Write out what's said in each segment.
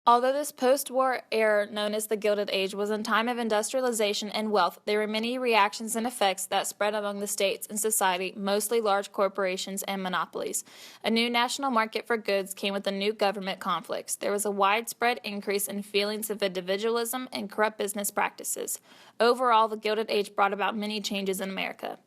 Although this post-war era known as the Gilded Age was a time of industrialization and wealth, there were many reactions and effects that spread among the states and society, mostly large corporations and monopolies. A new national market for goods came with the new government conflicts. There was a widespread increase in feelings of individualism and corrupt business practices. Overall, the Gilded Age brought about many changes in America.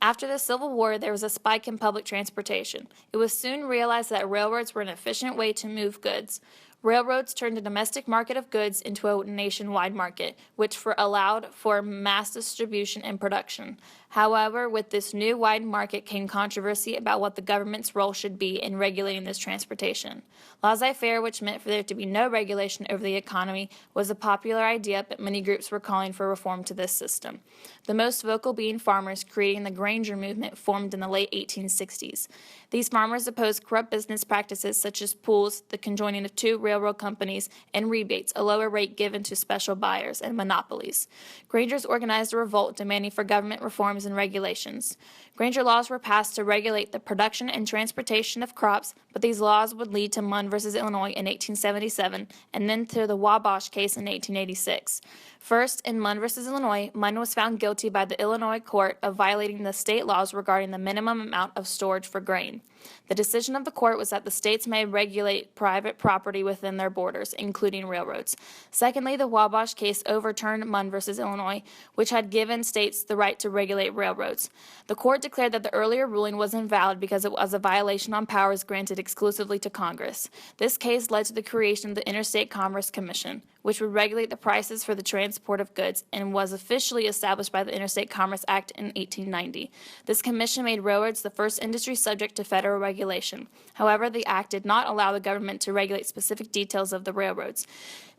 After the Civil War, there was a spike in public transportation. It was soon realized that railroads were an efficient way to move goods. Railroads turned the domestic market of goods into a nationwide market, which allowed for mass distribution and production. However, with this new wide market came controversy about what the government's role should be in regulating this transportation. Laissez-faire, which meant for there to be no regulation over the economy, was a popular idea, but many groups were calling for reform to this system. The most vocal being farmers, creating the Granger movement formed in the late 1860s. These farmers opposed corrupt business practices such as pools, the conjoining of two railroad companies, and rebates, a lower rate given to special buyers, and monopolies. Grangers organized a revolt demanding for government reforms and regulations. Granger laws were passed to regulate the production and transportation of crops, but these laws would lead to Munn versus Illinois in 1877 and then to the Wabash case in 1886. First, in Munn versus Illinois, Munn was found guilty by the Illinois court of violating the state laws regarding the minimum amount of storage for grain. The decision of the court was that the states may regulate private property within their borders, including railroads. Secondly, the Wabash case overturned Munn versus Illinois, which had given states the right to regulate railroads. The court declared that the earlier ruling was invalid because it was a violation on powers granted exclusively to Congress. This case led to the creation of the Interstate Commerce Commission, which would regulate the prices for the transport of goods and was officially established by the Interstate Commerce Act in 1890. This commission made railroads the first industry subject to federal regulation. However, the act did not allow the government to regulate specific details of the railroads.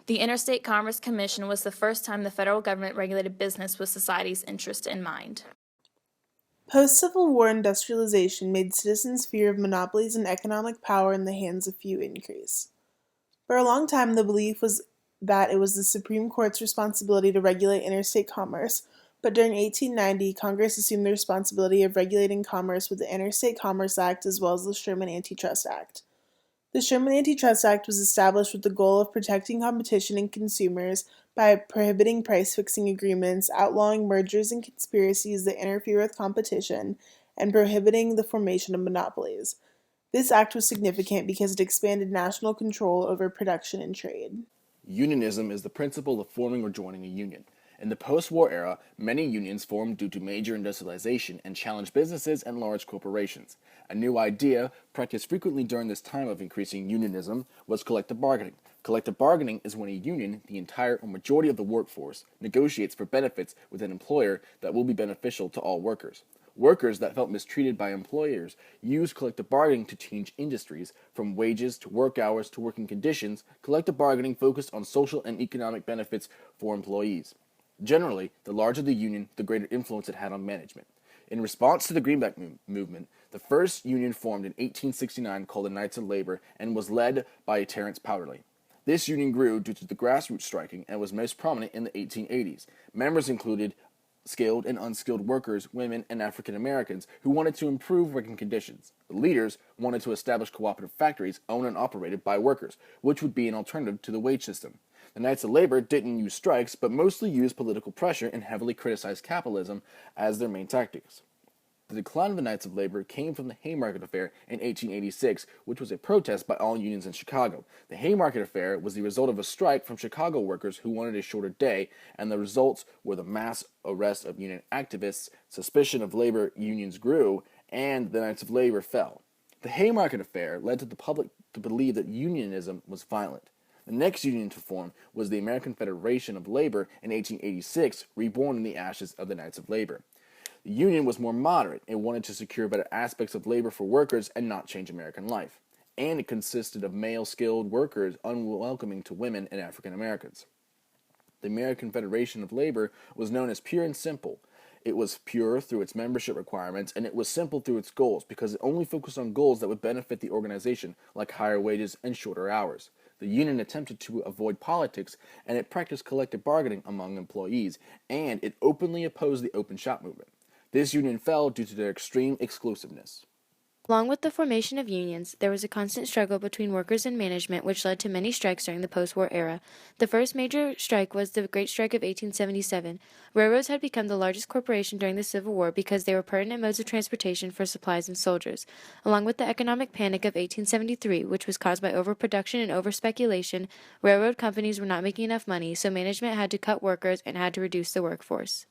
The Interstate Commerce Commission was the first time the federal government regulated business with society's interest in mind. Post-Civil War industrialization made citizens' fear of monopolies and economic power in the hands of few increase. For a long time, the belief was that it was the Supreme Court's responsibility to regulate interstate commerce, but during 1890, Congress assumed the responsibility of regulating commerce with the Interstate Commerce Act as well as the Sherman Antitrust Act. The Sherman Antitrust Act was established with the goal of protecting competition and consumers by prohibiting price-fixing agreements, outlawing mergers and conspiracies that interfere with competition, and prohibiting the formation of monopolies. This act was significant because it expanded national control over production and trade. Unionism is the principle of forming or joining a union. In the post-war era, many unions formed due to major industrialization and challenged businesses and large corporations. A new idea, practiced frequently during this time of increasing unionism, was collective bargaining. Collective bargaining is when a union, the entire or majority of the workforce, negotiates for benefits with an employer that will be beneficial to all workers. Workers that felt mistreated by employers used collective bargaining to change industries, from wages to work hours to working conditions. Collective bargaining focused on social and economic benefits for employees. Generally, the larger the union, the greater influence it had on management. In response to the Greenback movement, the first union formed in 1869 called the Knights of Labor and was led by Terence Powderly. This union grew due to the grassroots striking and was most prominent in the 1880s. Members included skilled and unskilled workers, women, and African Americans who wanted to improve working conditions. The leaders wanted to establish cooperative factories owned and operated by workers, which would be an alternative to the wage system. The Knights of Labor didn't use strikes, but mostly used political pressure and heavily criticized capitalism as their main tactics. The decline of the Knights of Labor came from the Haymarket Affair in 1886, which was a protest by all unions in Chicago. The Haymarket Affair was the result of a strike from Chicago workers who wanted a shorter day, and the results were the mass arrest of union activists, suspicion of labor unions grew, and the Knights of Labor fell. The Haymarket Affair led to the public to believe that unionism was violent. The next union to form was the American Federation of Labor in 1886, reborn in the ashes of the Knights of Labor. The union was more moderate. It wanted to secure better aspects of labor for workers and not change American life. And it consisted of male skilled workers unwelcoming to women and African Americans. The American Federation of Labor was known as pure and simple. It was pure through its membership requirements, and it was simple through its goals because it only focused on goals that would benefit the organization, like higher wages and shorter hours. The union attempted to avoid politics, and it practiced collective bargaining among employees, and it openly opposed the open shop movement. This union fell due to their extreme exclusiveness. Along with the formation of unions, there was a constant struggle between workers and management, which led to many strikes during the post-war era. The first major strike was the Great Strike of 1877. Railroads had become the largest corporation during the Civil War because they were permanent modes of transportation for supplies and soldiers. Along with the economic panic of 1873, which was caused by overproduction and overspeculation, railroad companies were not making enough money, so management had to cut workers and had to reduce the workforce.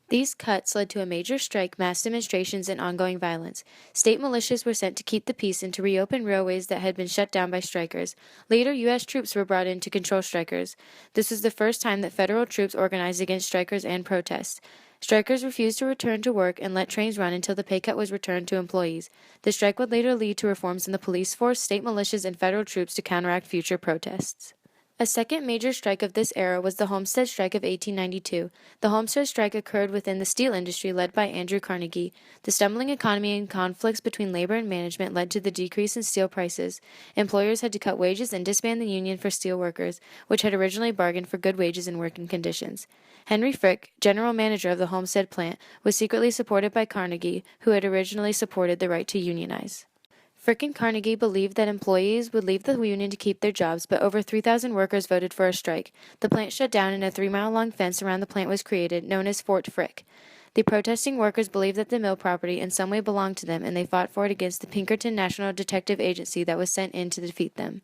These cuts led to a major strike, mass demonstrations, and ongoing violence. State militias were sent to keep the peace and to reopen railways that had been shut down by strikers. Later, U.S. troops were brought in to control strikers. This was the first time that federal troops organized against strikers and protests. Strikers refused to return to work and let trains run until the pay cut was returned to employees. The strike would later lead to reforms in the police force, state militias, and federal troops to counteract future protests. A second major strike of this era was the Homestead Strike of 1892. The Homestead Strike occurred within the steel industry led by Andrew Carnegie. The stumbling economy and conflicts between labor and management led to the decrease in steel prices. Employers had to cut wages and disband the union for steel workers, which had originally bargained for good wages and working conditions. Henry Frick, general manager of the Homestead plant, was secretly supported by Carnegie, who had originally supported the right to unionize. Frick and Carnegie believed that employees would leave the union to keep their jobs, but over 3,000 workers voted for a strike. The plant shut down and a 3-mile-long fence around the plant was created, known as Fort Frick. The protesting workers believed that the mill property in some way belonged to them, and they fought for it against the Pinkerton National Detective Agency that was sent in to defeat them.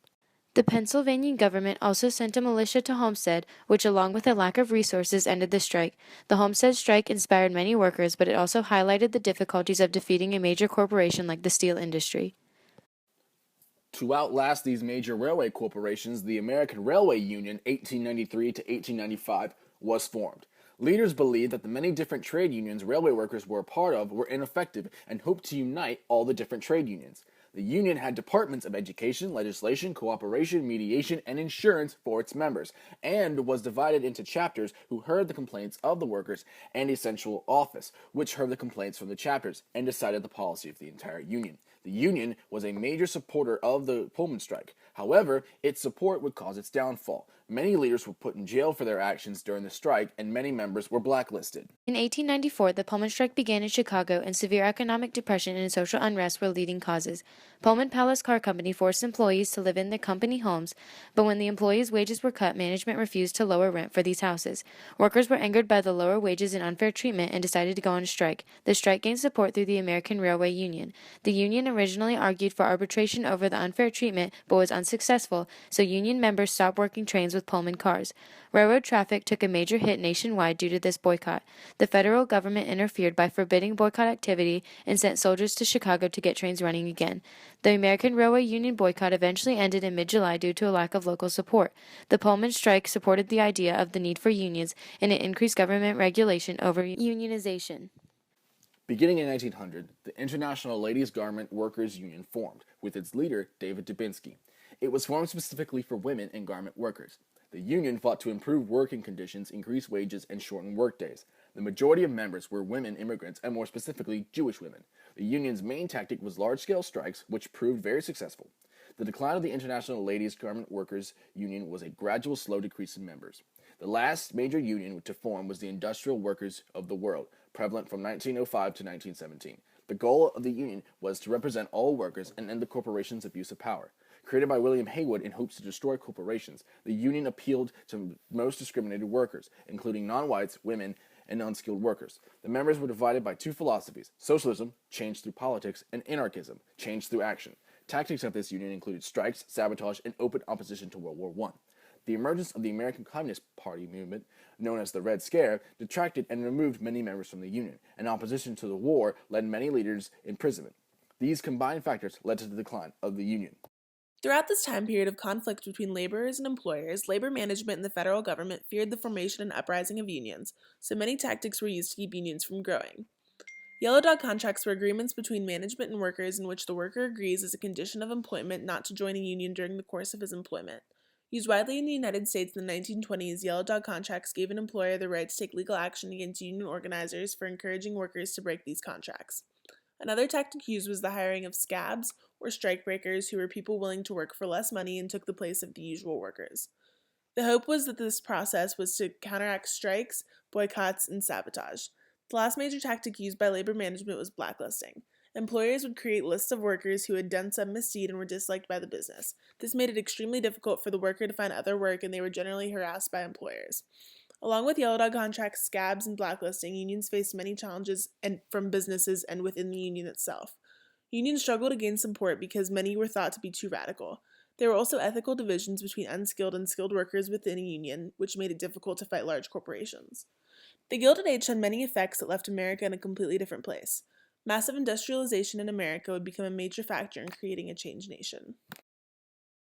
The Pennsylvania government also sent a militia to Homestead, which along with a lack of resources ended the strike. The Homestead strike inspired many workers, but it also highlighted the difficulties of defeating a major corporation like the steel industry. To outlast these major railway corporations, the American Railway Union 1893 to 1895 was formed. Leaders believed that the many different trade unions railway workers were a part of were ineffective and hoped to unite all the different trade unions. The union had departments of education, legislation, cooperation, mediation, and insurance for its members, and was divided into chapters who heard the complaints of the workers, and a central office, which heard the complaints from the chapters and decided the policy of the entire union. The union was a major supporter of the Pullman strike. However, its support would cause its downfall. Many leaders were put in jail for their actions during the strike, and many members were blacklisted. In 1894, the Pullman strike began in Chicago, and severe economic depression and social unrest were leading causes. Pullman Palace Car Company forced employees to live in their company homes, but when the employees' wages were cut, management refused to lower rent for these houses. Workers were angered by the lower wages and unfair treatment and decided to go on strike. The strike gained support through the American Railway Union. The union originally argued for arbitration over the unfair treatment, but was unsuccessful, so union members stopped working trains with Pullman cars. Railroad traffic took a major hit nationwide due to this boycott. The federal government interfered by forbidding boycott activity and sent soldiers to Chicago to get trains running again. The American Railway Union boycott eventually ended in mid-July due to a lack of local support. The Pullman strike supported the idea of the need for unions, and it increased government regulation over unionization. Beginning in 1900, the International Ladies Garment Workers Union formed, with its leader, David Dubinsky. It was formed specifically for women and garment workers. The union fought to improve working conditions, increase wages, and shorten workdays. The majority of members were women immigrants, and more specifically, Jewish women. The union's main tactic was large-scale strikes, which proved very successful. The decline of the International Ladies Garment Workers Union was a gradual, slow decrease in members. The last major union to form was the Industrial Workers of the World, prevalent from 1905 to 1917. The goal of the union was to represent all workers and end the corporation's abuse of power. Created by William Haywood in hopes to destroy corporations, the union appealed to most discriminated workers, including non-whites, women, and unskilled workers. The members were divided by two philosophies: socialism, changed through politics, and anarchism, changed through action. Tactics of this union included strikes, sabotage, and open opposition to World War I. The emergence of the American Communist Party movement, known as the Red Scare, detracted and removed many members from the union, and opposition to the war led many leaders imprisonment. These combined factors led to the decline of the union. Throughout this time period of conflict between laborers and employers, labor management and the federal government feared the formation and uprising of unions, so many tactics were used to keep unions from growing. Yellow Dog contracts were agreements between management and workers in which the worker agrees as a condition of employment not to join a union during the course of his employment. Used widely in the United States in the 1920s, Yellow Dog contracts gave an employer the right to take legal action against union organizers for encouraging workers to break these contracts. Another tactic used was the hiring of scabs, or strikebreakers, who were people willing to work for less money and took the place of the usual workers. The hope was that this process was to counteract strikes, boycotts, and sabotage. The last major tactic used by labor management was blacklisting. Employers would create lists of workers who had done some misdeed and were disliked by the business. This made it extremely difficult for the worker to find other work, and they were generally harassed by employers. Along with yellow dog contracts, scabs, and blacklisting, unions faced many challenges from businesses and within the union itself. Unions struggled to gain support because many were thought to be too radical. There were also ethical divisions between unskilled and skilled workers within a union, which made it difficult to fight large corporations. The Gilded Age had many effects that left America in a completely different place. Massive industrialization in America would become a major factor in creating a changed nation.